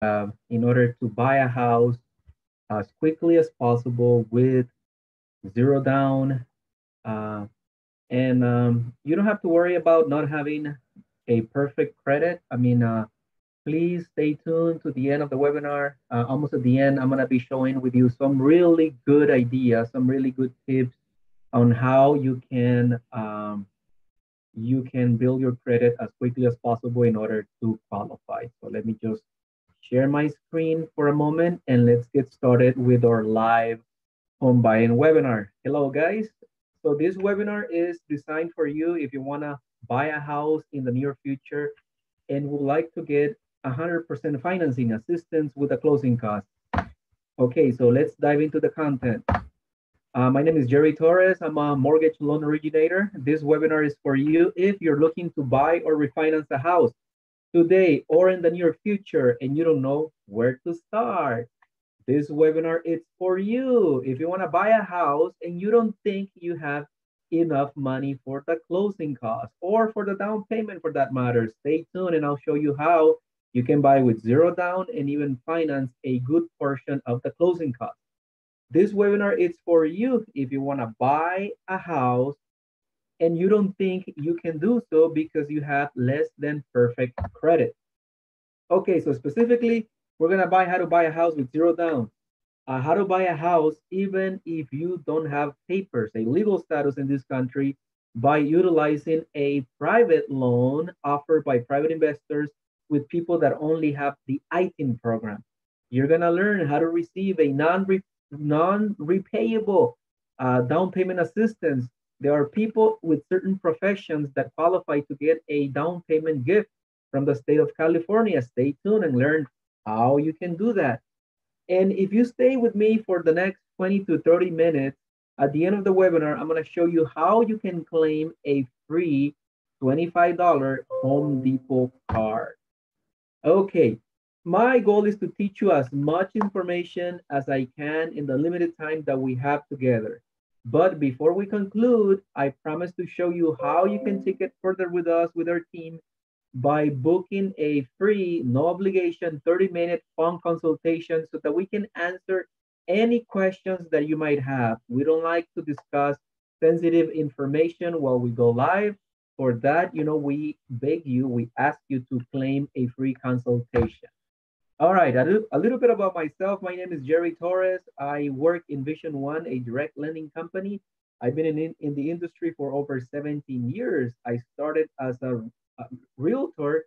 in order to buy a house as quickly as possible with zero down. Uh, and you don't have to worry about not having a perfect credit. I mean, please stay tuned to the end of the webinar. Almost at the end, I'm going to be showing with you some really good ideas, some really good tips on how you can build your credit as quickly as possible in order to qualify. So let me just share my screen for a moment and let's get started with our live home buying webinar. Hello guys. So this webinar is designed for you if you want to buy a house in the near future and would like to get 100% financing assistance with the closing costs. Okay, so let's dive into the content. My name is Jerry Torres. I'm a mortgage loan originator. This webinar is for you if you're looking to buy or refinance a house today or in the near future and you don't know where to start. This webinar is for you if you want to buy a house and you don't think you have enough money for the closing costs or for the down payment for that matter. Stay tuned and I'll show you how you can buy with zero down and even finance a good portion of the closing costs. This webinar is for you if you want to buy a house and you don't think you can do so because you have less than perfect credit. Okay, so specifically, we're going to buy how to buy a house with zero down. How to buy a house even if you don't have papers, a legal status in this country, by utilizing a private loan offered by private investors with people that only have the ITIN program. You're going to learn how to receive a non-repayable down payment assistance. There are people with certain professions that qualify to get a down payment gift from the state of California. Stay tuned and learn how you can do that. And if you stay with me for the next 20 to 30 minutes, at the end of the webinar, I'm going to show you how you can claim a free $25 Home Depot card. Okay, my goal is to teach you as much information as I can in the limited time that we have together. But before we conclude, I promise to show you how you can take it further with us, with our team, by booking a free, no obligation 30-minute phone consultation so that we can answer any questions that you might have. We don't like to discuss sensitive information while we go live. For that, we beg you, we ask you to claim a free consultation. All right, a little bit about myself. My name is Jerry Torres. I work in Vision One, a direct lending company. I've been in the industry for over 17 years. I started as a realtor,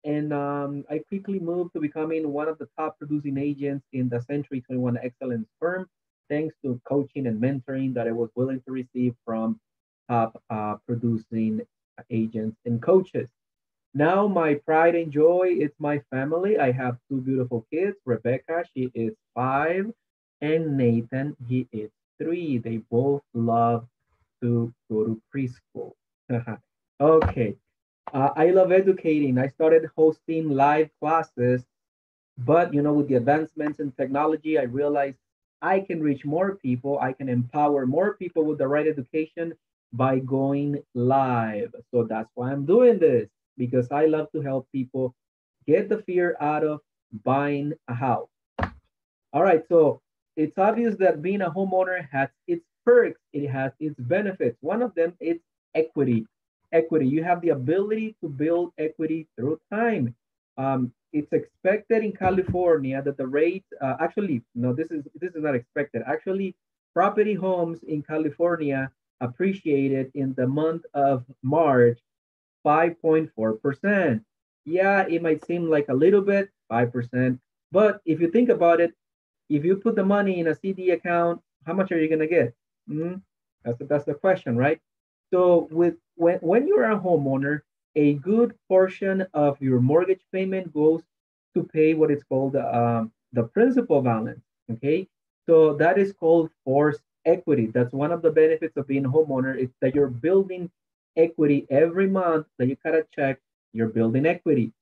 and I quickly moved to becoming one of the top producing agents in the Century 21 Excellence firm, thanks to coaching and mentoring that I was willing to receive from top producing agents and coaches. Now, my pride and joy is my family. I have two beautiful kids. Rebecca, she is 5, and Nathan, he is 3. They both love to go to preschool. Okay. I love educating. I started hosting live classes, but with the advancements in technology, I realized I can reach more people. I can empower more people with the right education by going live. So that's why I'm doing this because I love to help people get the fear out of buying a house. All right, so it's obvious that being a homeowner has its perks, it has its benefits. One of them is equity. Equity, you have the ability to build equity through time. It's expected in California that the rate, actually, no, this is not expected. Actually, property homes in California appreciated in the month of March 5.4%. Yeah, it might seem like a little bit, 5%, but if you think about it, if you put the money in a CD account, how much are you going to get? Mm, that's the question, right? So when you're a homeowner, a good portion of your mortgage payment goes to pay what is called the principal balance. Okay, so that is called forced equity. That's one of the benefits of being a homeowner is that you're building equity every month that you cut a check. You're building equity.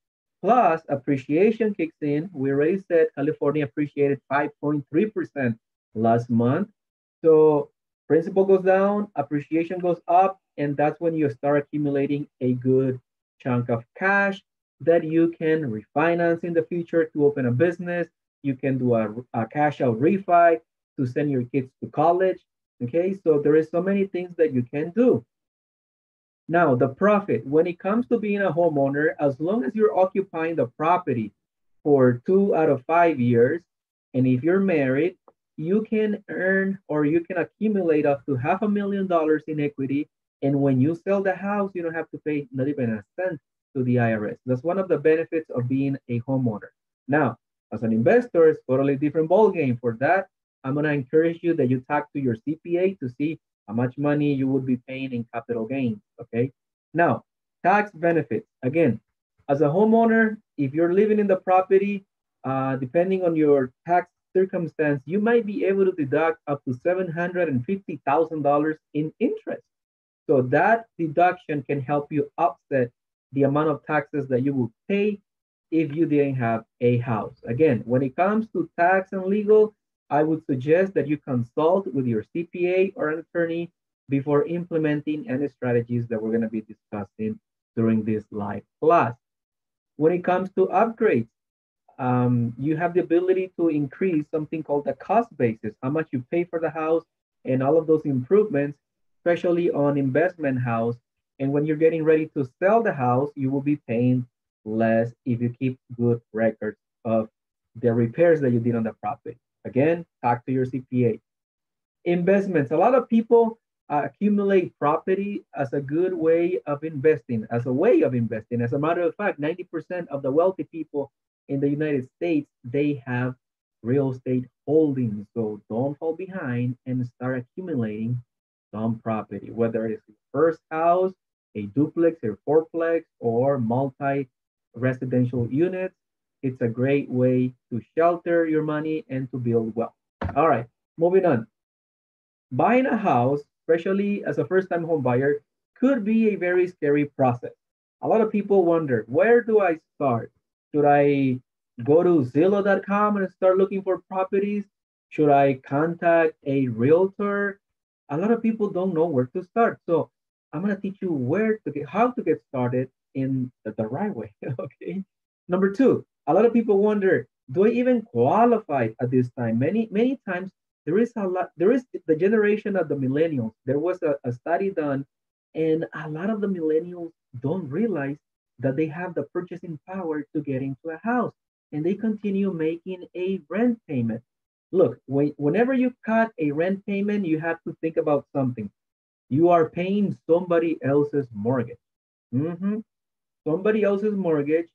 Plus, appreciation kicks in. We already said California appreciated 5.3% last month. So principal goes down, appreciation goes up, and that's when you start accumulating a good chunk of cash. that you can refinance in the future to open a business. You can do a cash out refi to send your kids to college. Okay, so there is so many things that you can do. Now, the profit, when it comes to being a homeowner, as long as you're occupying the property for 2 out of 5 years, and if you're married, you can earn or you can accumulate up to $500,000 in equity. And when you sell the house, you don't have to pay not even a cent to the IRS. That's one of the benefits of being a homeowner. Now, as an investor, it's totally different ball game. For that, I'm gonna encourage you that you talk to your CPA to see how much money you would be paying in capital gains. Okay. Now, tax benefits. Again, as a homeowner, if you're living in the property, depending on your tax circumstance, you might be able to deduct up to $750,000 in interest. So that deduction can help you offset the amount of taxes that you will pay if you didn't have a house. Again, when it comes to tax and legal, I would suggest that you consult with your CPA or an attorney before implementing any strategies that we're going to be discussing during this live class. When it comes to upgrades, you have the ability to increase something called the cost basis, how much you pay for the house, and all of those improvements, especially on investment house. And when you're getting ready to sell the house, you will be paying less if you keep good records of the repairs that you did on the property. Again, talk to your CPA. Investments. A lot of people accumulate property as a good way of investing, as a way of investing. As a matter of fact, 90% of the wealthy people in the United States, they have real estate holdings. So don't fall behind and start accumulating some property, whether it's your first house, a duplex, a fourplex, or multi-residential units. It's a great way to shelter your money and to build wealth. All right, moving on. Buying a house, especially as a first-time home buyer, could be a very scary process. A lot of people wonder, where do I start? Should I go to Zillow.com and start looking for properties? Should I contact a realtor? A lot of people don't know where to start. So I'm gonna teach you how to get started in the right way. Okay. Number two, a lot of people wonder, do I even qualify at this time? Many times there is the generation of the millennials. There was a study done, and a lot of the millennials don't realize that they have the purchasing power to get into a house, and they continue making a rent payment. Look, whenever you cut a rent payment, you have to think about something. You are paying somebody else's mortgage. Mhm. Somebody else's mortgage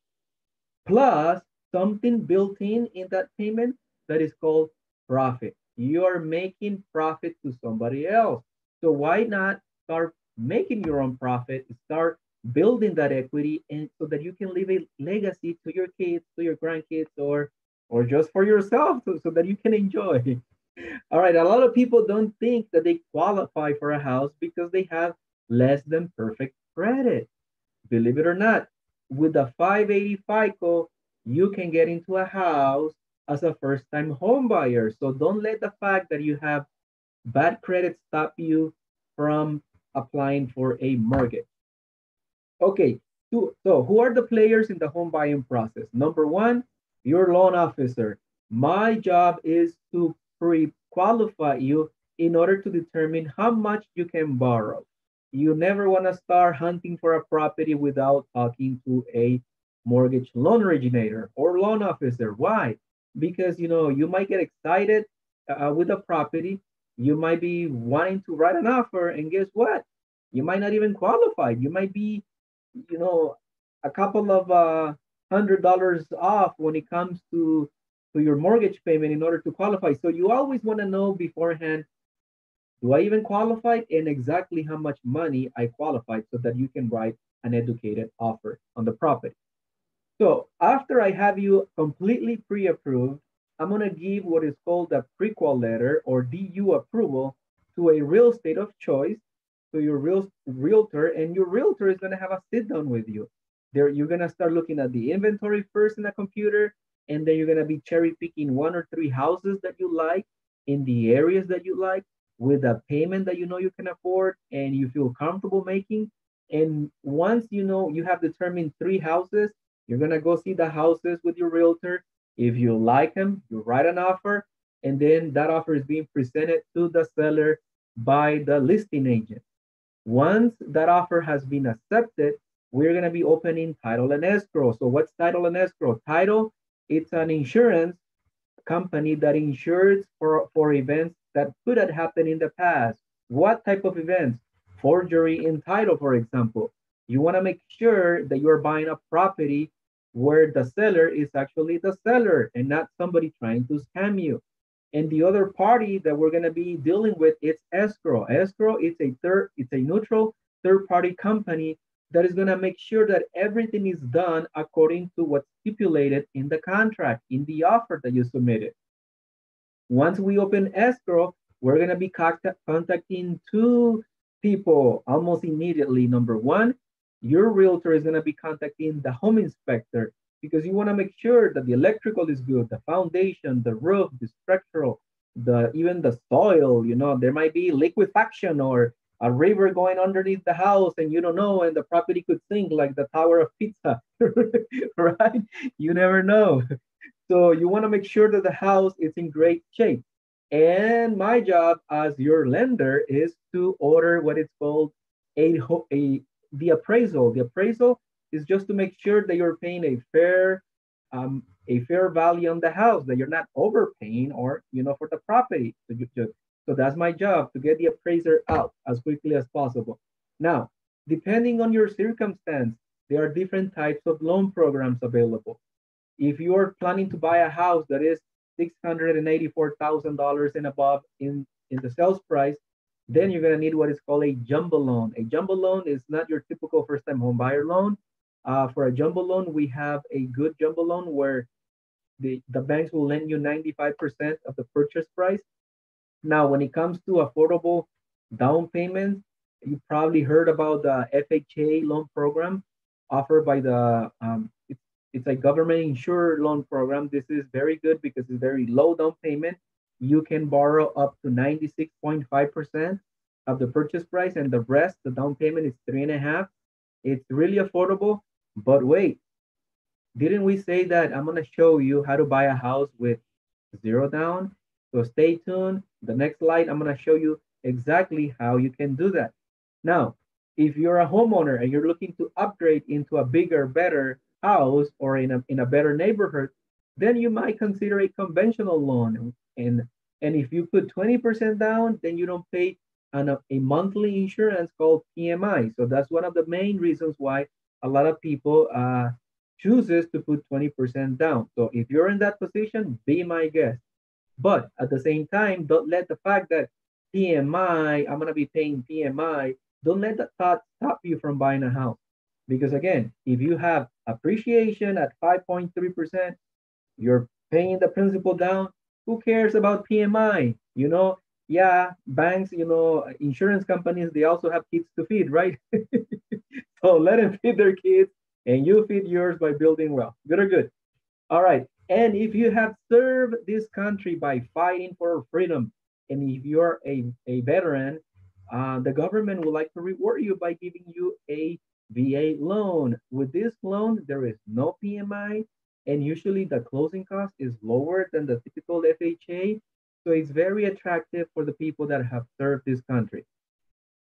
plus something built in that payment that is called profit. You are making profit to somebody else. So why not start making your own profit, start building that equity, and so that you can leave a legacy to your kids, to your grandkids, or just for yourself, so that you can enjoy. All right, a lot of people don't think that they qualify for a house because they have less than perfect credit. Believe it or not, with a 580 FICO, you can get into a house as a first-time home buyer. So don't let the fact that you have bad credit stop you from applying for a mortgage. Okay, so who are the players in the home buying process? Number one, your loan officer. My job is to pre-qualify you in order to determine how much you can borrow. You never want to start hunting for a property without talking to a mortgage loan originator or loan officer. Why? Because you might get excited with a property. You might be wanting to write an offer, and guess what? You might not even qualify. You might be, you know, a couple of $100 off when it comes to your mortgage payment in order to qualify. So you always want to know beforehand, do I even qualify, and exactly how much money I qualified, so that you can write an educated offer on the property. So after I have you completely pre-approved, I'm going to give what is called a prequal letter or DU approval to a real estate of choice, to your realtor, and your realtor is going to have a sit down with you. There, you're going to start looking at the inventory first in the computer, and then you're going to be cherry picking 1 or 3 houses that you like in the areas that you like with a payment that you can afford and you feel comfortable making. And once you have determined 3 houses, You're going to go see the houses with your realtor. If you like them, you write an offer, and then that offer is being presented to the seller by the listing agent. Once that offer has been accepted, we're going to be opening title and escrow. So what's title and escrow? Title, it's an insurance company that insures for events that could have happened in the past. What type of events? Forgery in title, for example. You want to make sure that you're buying a property where the seller is actually the seller and not somebody trying to scam you. And the other party that we're going to be dealing with is escrow. Escrow is it's a neutral third party company that is going to make sure that everything is done according to what's stipulated in the contract, in the offer that you submitted. Once we open escrow, we're going to be contacting two people almost immediately. Number one, your realtor is going to be contacting the home inspector because you want to make sure that the electrical is good, the foundation, the roof, the structural, even the soil. There might be liquefaction or a river going underneath the house and you don't know, and the property could sink like the Tower of Pizza, right? You never know. So you want to make sure that the house is in great shape. And my job as your lender is to order what is called the appraisal. The appraisal is just to make sure that you're paying a fair value on the house, that you're not overpaying or for the property. So that's my job, to get the appraiser out as quickly as possible. Now, depending on your circumstance, there are different types of loan programs available. If you're planning to buy a house that is $684,000 and above in the sales price, then you're going to need what is called a jumbo loan. A jumbo loan is not your typical first-time home buyer loan. For a jumbo loan, we have a good jumbo loan where the banks will lend you 95% of the purchase price. Now, when it comes to affordable down payments, you probably heard about the FHA loan program offered by it's a government insured loan program. This is very good because it's very low down payment. You can borrow up to 96.5% of the purchase price, and the rest, the down payment, is 3.5%. It's really affordable. But wait, didn't we say that I'm gonna show you how to buy a house with zero down? So stay tuned. The next slide, I'm gonna show you exactly how you can do that. Now, if you're a homeowner and you're looking to upgrade into a bigger, better house or in a better neighborhood, then you might consider a conventional loan. And if you put 20% down, then you don't pay a monthly insurance called PMI. So that's one of the main reasons why a lot of people chooses to put 20% down. So if you're in that position, be my guest. But at the same time, don't let the fact that PMI, I'm going to be paying PMI, don't let that thought stop you from buying a house. Because again, if you have appreciation at 5.3%, you're paying the principal down, who cares about PMI? Yeah, banks, insurance companies, they also have kids to feed, right? So let them feed their kids and you feed yours by building wealth. Good or good? All right. And if you have served this country by fighting for freedom, and if you're a veteran, the government would like to reward you by giving you a VA loan. With this loan, there is no PMI, and usually the closing cost is lower than the typical FHA. So it's very attractive for the people that have served this country.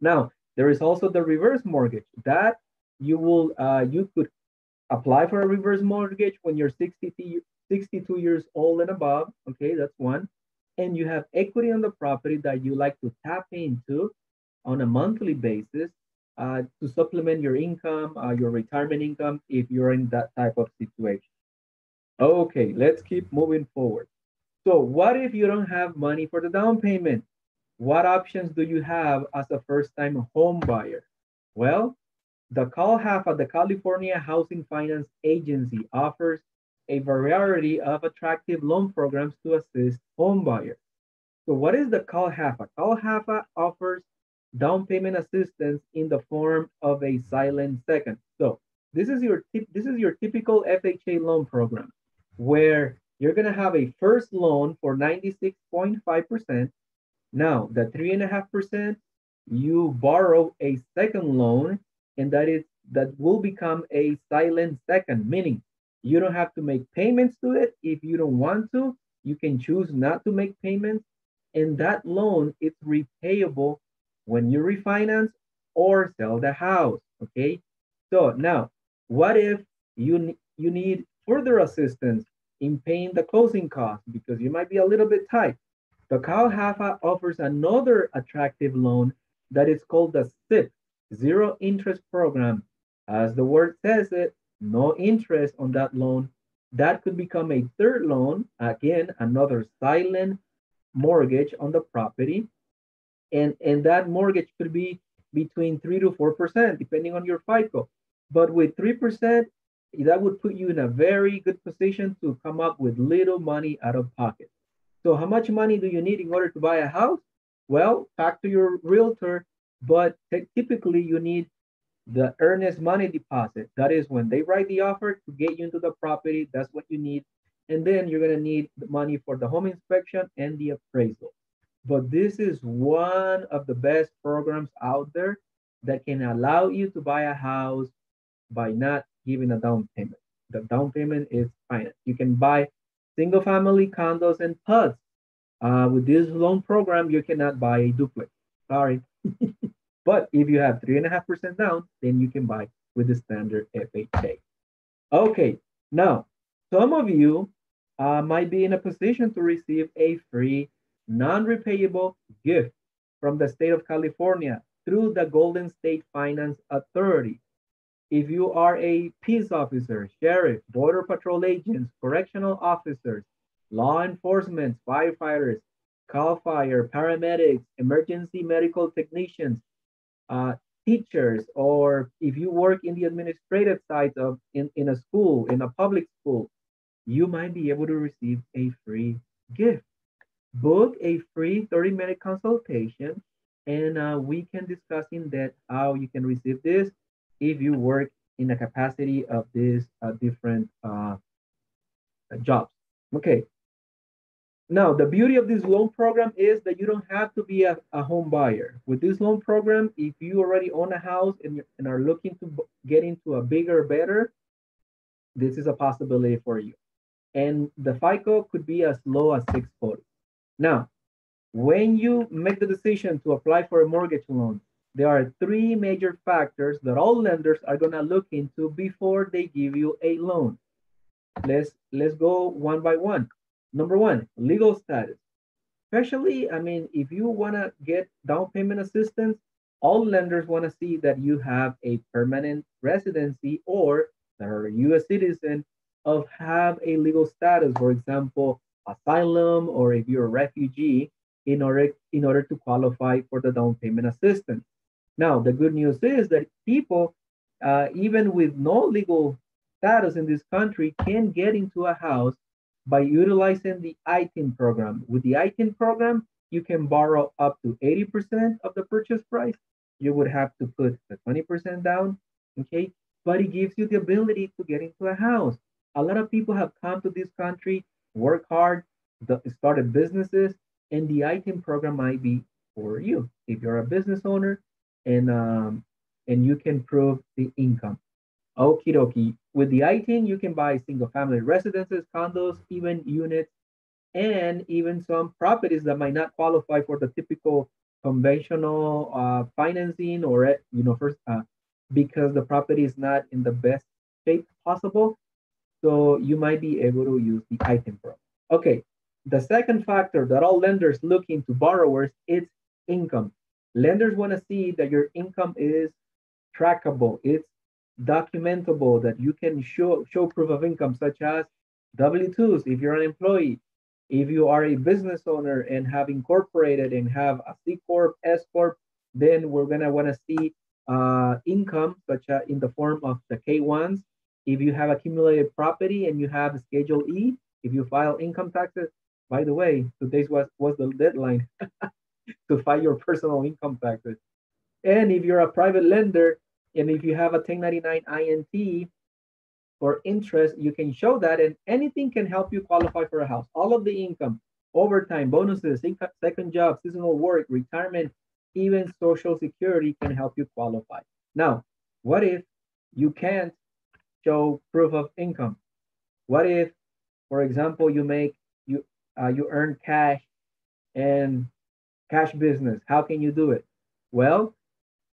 Now, there is also the reverse mortgage that you could apply for a reverse mortgage when you're 62 years old and above. Okay, that's one. And you have equity on the property that you like to tap into on a monthly basis to supplement your income, your retirement income, if you're in that type of situation. Okay, let's keep moving forward. So what if you don't have money for the down payment? What options do you have as a first-time home buyer? Well, the CalHFA, the California Housing Finance Agency, offers a variety of attractive loan programs to assist home buyers. So what is the CalHFA? CalHFA offers down payment assistance in the form of a silent second. So this is your typical FHA loan program where you're going to have a first loan for 96.5%. Now, the 3.5%, you borrow a second loan, and that will become a silent second, meaning You don't have to make payments to it. If you don't want to, you can choose not to make payments. And that loan is repayable when you refinance or sell the house. Okay. So now, what if you need further assistance in paying the closing costs because you might be a little bit tight? The CalHAFA offers another attractive loan that is called the SIP, Zero Interest Program. As the word says it, no interest on that loan. That could become a third loan, again, another silent mortgage on the property. And that mortgage could be between 3 to 4%, depending on your FICO. But with 3%, that would put you in a very good position to come up with little money out of pocket. So how much money do you need in order to buy a house? Well, talk to your realtor, but typically you need the earnest money deposit. That is when they write the offer to get you into the property. That's what you need. And then you're going to need the money for the home inspection and the appraisal. But this is one of the best programs out there that can allow you to buy a house by not giving a down payment. The down payment is fine. You can buy single family condos and PUDs. With this loan program, you cannot buy a duplex. Sorry. But if you have 3.5% down, then you can buy with the standard FHA. Okay, now some of you might be in a position to receive a free non-repayable gift from the state of California through the Golden State Finance Authority. If you are a peace officer, sheriff, border patrol agents, correctional officers, law enforcement, firefighters, CAL FIRE, paramedics, emergency medical technicians, uh, teachers, or if you work in the administrative side of in a school, in a public school, you might be able to receive a free gift. Book a free 30-minute consultation, and we can discuss in depth how you can receive this if you work in a capacity of these different jobs. Okay. Now, the beauty of this loan program is that you don't have to be a home buyer. With this loan program, if you already own a house and are looking to get into a bigger, better, this is a possibility for you. And the FICO could be as low as 640. Now, when you make the decision to apply for a mortgage loan, there are three major factors that all lenders are going to look into before they give you a loan. Let's go one by one. Number one, legal status. Especially, I mean, if you want to get down payment assistance, all lenders want to see that you have a permanent residency or that are a U.S. citizen of have a legal status, for example, asylum, or if you're a refugee, in order to qualify for the down payment assistance. Now, the good news is that people, even with no legal status in this country, can get into a house by utilizing the ITIN program. With the ITIN program, you can borrow up to 80% of the purchase price. You would have to put the 20% down, okay? But it gives you the ability to get into a house. A lot of people have come to this country, work hard, started businesses, and the ITIN program might be for you if you're a business owner and you can prove the income. Okie dokie. With the ITIN, you can buy single family residences, condos, even units, and even some properties that might not qualify for the typical conventional financing or, first, because the property is not in the best shape possible. So you might be able to use the ITIN program. Okay. The second factor that all lenders look into borrowers is income. Lenders want to see that your income is trackable. It's documentable, that you can show proof of income, such as W-2s if you're an employee. If you are a business owner and have incorporated and have a C Corp, S Corp, then we're going to want to see income, such as in the form of the K-1s. If you have accumulated property and you have Schedule E, if you file income taxes, by the way, today was the deadline to file your personal income taxes. And if you're a private lender, and if you have a 1099 INT for interest, you can show that, and anything can help you qualify for a house. All of the income, overtime, bonuses, second job, seasonal work, retirement, even Social Security can help you qualify. Now, what if you can't show proof of income? What if, for example, you earn cash and cash business? How can you do it? Well,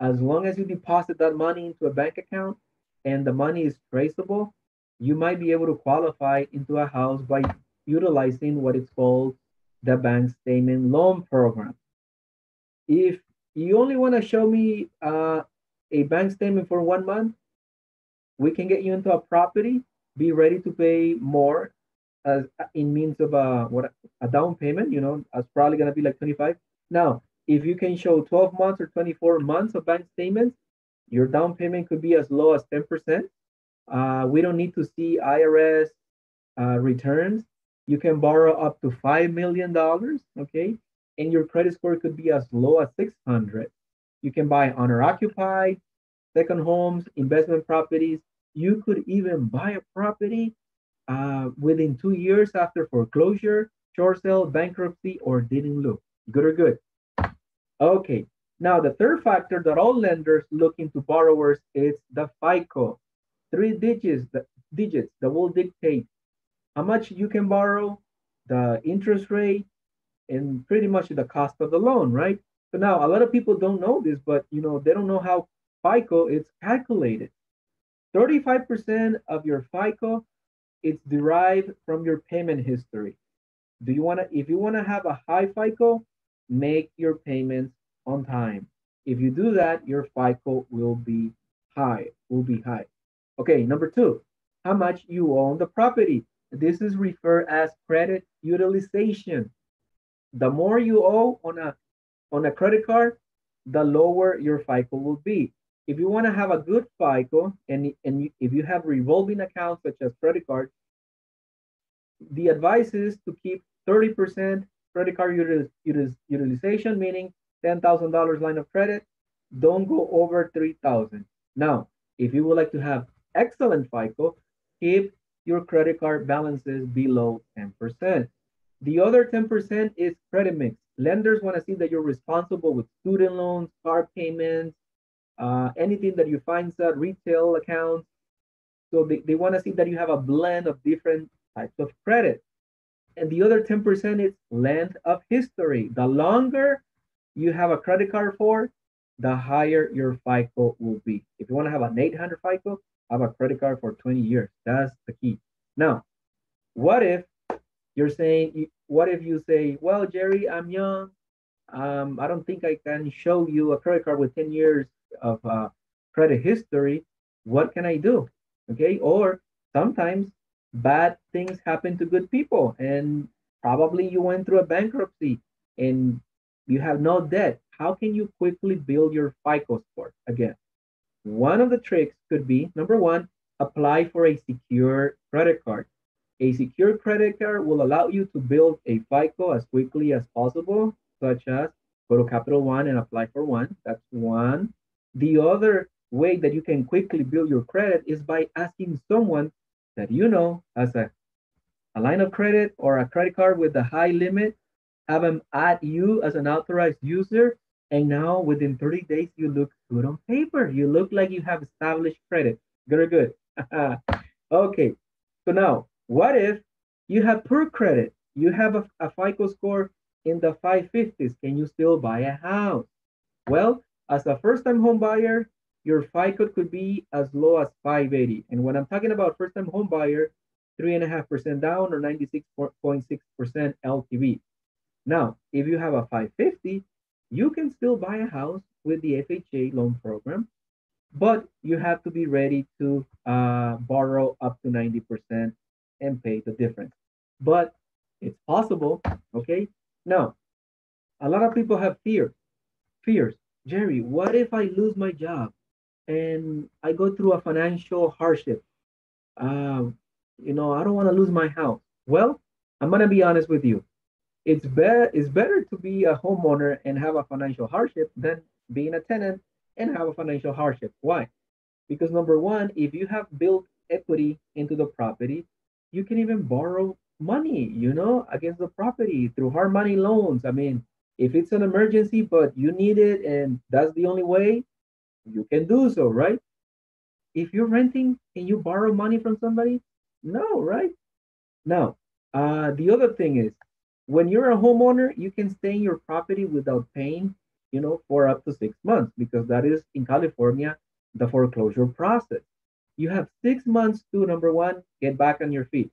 as long as you deposit that money into a bank account and the money is traceable, you might be able to qualify into a house by utilizing what is called the bank statement loan program. If you only want to show me a bank statement for 1 month, we can get you into a property, be ready to pay more as in means of a down payment, it's probably gonna be like 25. Now, if you can show 12 months or 24 months of bank statements, your down payment could be as low as 10%. We don't need to see IRS returns. You can borrow up to $5 million, okay? And your credit score could be as low as 600. You can buy owner occupied, second homes, investment properties. You could even buy a property within 2 years after foreclosure, short sale, bankruptcy, or didn't look. Good or good? Okay. Now, the third factor that all lenders look into borrowers is the FICO. Three digits that will dictate how much you can borrow, the interest rate, and pretty much the cost of the loan, right? So now a lot of people don't know this, but they don't know how FICO is calculated. 35% of your FICO it's derived from your payment history. If you want to have a high FICO, make your payments on time. If you do that, your FICO will be high. Okay, number two, how much you own the property. This is referred as credit utilization. The more you owe on a credit card, the lower your FICO will be. If you want to have a good FICO and if you have revolving accounts such as credit cards, the advice is to keep 30% credit card utilization, meaning $10,000 line of credit. Don't go over 3,000. Now, if you would like to have excellent FICO, keep your credit card balances below 10%. The other 10% is credit mix. Lenders want to see that you're responsible with student loans, car payments, anything that you finance at retail accounts. So they want to see that you have a blend of different types of credit. And the other 10% is length of history. The longer you have a credit card for, the higher your FICO will be. If you want to have an 800 FICO, have a credit card for 20 years. That's the key. Now, what if you say, well, Jerry, I'm young. I don't think I can show you a credit card with 10 years of credit history. What can I do? Okay. Or sometimes bad things happen to good people, and probably you went through a bankruptcy and you have no debt. How can you quickly build your FICO score? Again, one of the tricks could be number one, apply for a secure credit card. A secure credit card will allow you to build a FICO as quickly as possible, such as go to Capital One and apply for one. That's one. The other way that you can quickly build your credit is by asking someone that you know has a line of credit or a credit card with a high limit, have them add you as an authorized user, and now within 30 days, you look good on paper. You look like you have established credit. Very good. Okay, so now, what if you have poor credit? You have a FICO score in the 550s. Can you still buy a house? Well, as a first-time home buyer, your FICO could be as low as 580. And when I'm talking about first-time home buyer, 3.5% down or 96.6% LTV. Now, if you have a 550, you can still buy a house with the FHA loan program, but you have to be ready to borrow up to 90% and pay the difference. But it's possible, okay? Now, a lot of people have fears. Jerry, what if I lose my job and I go through a financial hardship? I don't want to lose my house. Well, I'm gonna be honest with you. It's better to be a homeowner and have a financial hardship than being a tenant and have a financial hardship. Why? Because number one, if you have built equity into the property, you can even borrow money, against the property through hard money loans. I mean, if it's an emergency, but you need it and that's the only way, you can do so, right? If you're renting, can you borrow money from somebody? No, right? Now, the other thing is, when you're a homeowner, you can stay in your property without paying, for up to 6 months, because that is in California, the foreclosure process. You have 6 months to, number one, get back on your feet.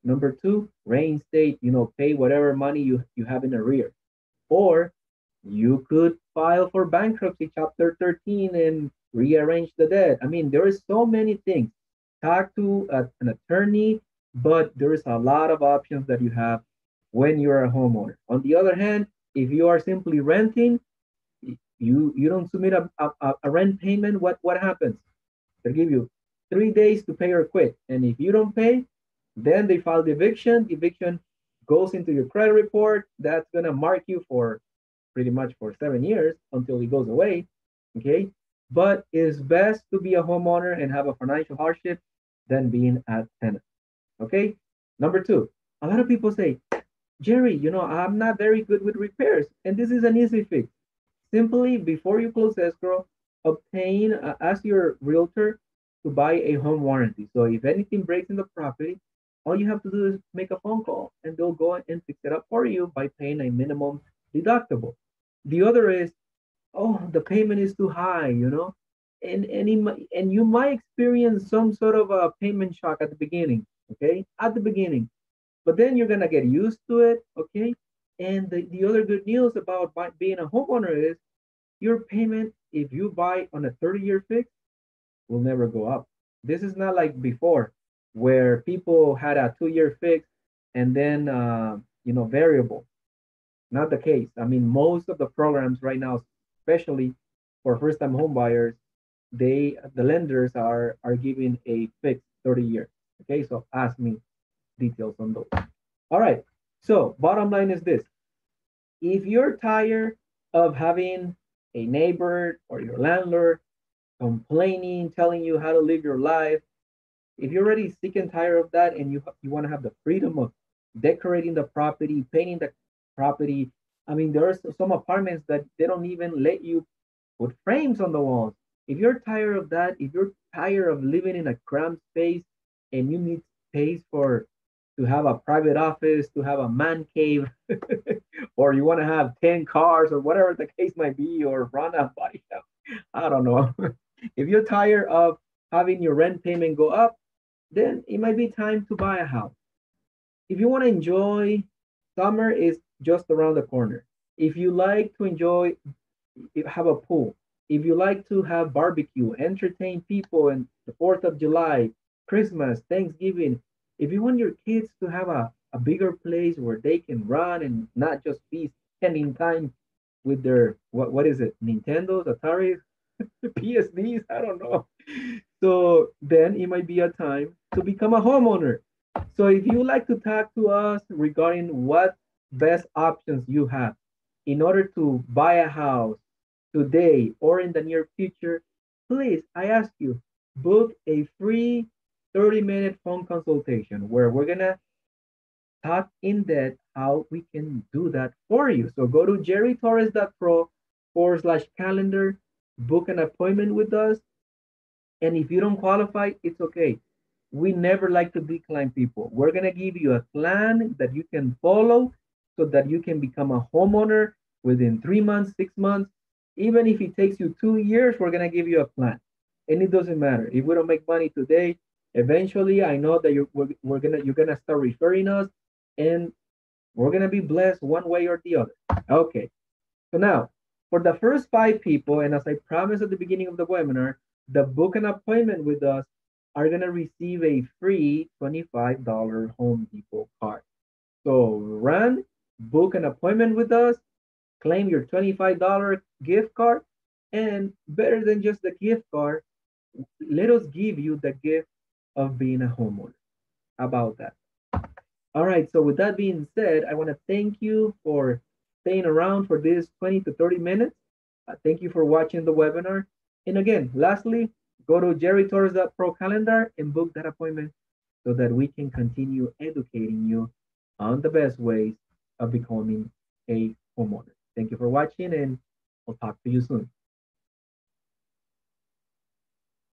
Number two, reinstate, pay whatever money you have in arrears. Or you could file for bankruptcy, Chapter 13, and rearrange the debt. I mean, there is so many things. Talk to an attorney, but there is a lot of options that you have when you're a homeowner. On the other hand, if you are simply renting, you don't submit a rent payment, what happens? They give you 3 days to pay or quit. And if you don't pay, then they file the eviction. The eviction goes into your credit report. That's going to mark you for pretty much for 7 years until it goes away. Okay. But it's best to be a homeowner and have a financial hardship than being a tenant. Okay. Number two, a lot of people say, Jerry, I'm not very good with repairs. And this is an easy fix. Simply, before you close escrow, obtain, ask your realtor to buy a home warranty. So if anything breaks in the property, all you have to do is make a phone call and they'll go and fix it up for you by paying a minimum deductible. The other is, oh, the payment is too high, and you might experience some sort of a payment shock at the beginning, okay? At the beginning. But then you're gonna get used to it, okay? And the other good news about being a homeowner is your payment, if you buy on a 30-year fix, will never go up. This is not like before, where people had a 2-year fix and then variable. Not the case. I mean, most of the programs right now, especially for first-time home buyers, the lenders are giving a fixed 30 years. Okay, so ask me details on those. All right. So bottom line is this: if you're tired of having a neighbor or your landlord complaining, telling you how to live your life, if you're already sick and tired of that and you want to have the freedom of decorating the property, painting the property, I mean, there are some apartments that they don't even let you put frames on the walls. If you're tired of that, if you're tired of living in a cramped space and you need space for to have a private office, to have a man cave, or you want to have 10 cars or whatever the case might be, or run a body shop, I don't know. If you're tired of having your rent payment go up, then it might be time to buy a house. If you want to enjoy, summer is just around the corner. If you like to enjoy, have a pool. If you like to have barbecue, entertain people in the 4th of July, Christmas, Thanksgiving, if you want your kids to have a bigger place where they can run and not just be spending time with their, what is it, Nintendos, Atari, PSDs, I don't know. So then it might be a time to become a homeowner. So if you like to talk to us regarding what best options you have in order to buy a house today or in the near future, please, I ask you, book a free 30-minute phone consultation where we're going to talk in depth how we can do that for you. So go to jerrytorres.pro/calendar, book an appointment with us. And if you don't qualify, it's okay. We never like to decline people. We're going to give you a plan that you can follow so that you can become a homeowner within 3 months, 6 months. Even if it takes you 2 years, we're going to give you a plan. And it doesn't matter. If we don't make money today, eventually I know that you're gonna start referring us and we're gonna be blessed one way or the other. Okay. So now for the first 5 people, and as I promised at the beginning of the webinar, the book an appointment with us are gonna receive a free $25 Home Depot card. So run, book an appointment with us, claim your $25 gift card, and better than just the gift card, let us give you the gift of being a homeowner. How about that? All right, so with that being said, I want to thank you for staying around for this 20 to 30 minutes. Thank you for watching the webinar. And again, lastly, go to jerrytorres.pro calendar and book that appointment so that we can continue educating you on the best ways of becoming a homeowner. Thank you for watching, and I'll talk to you soon.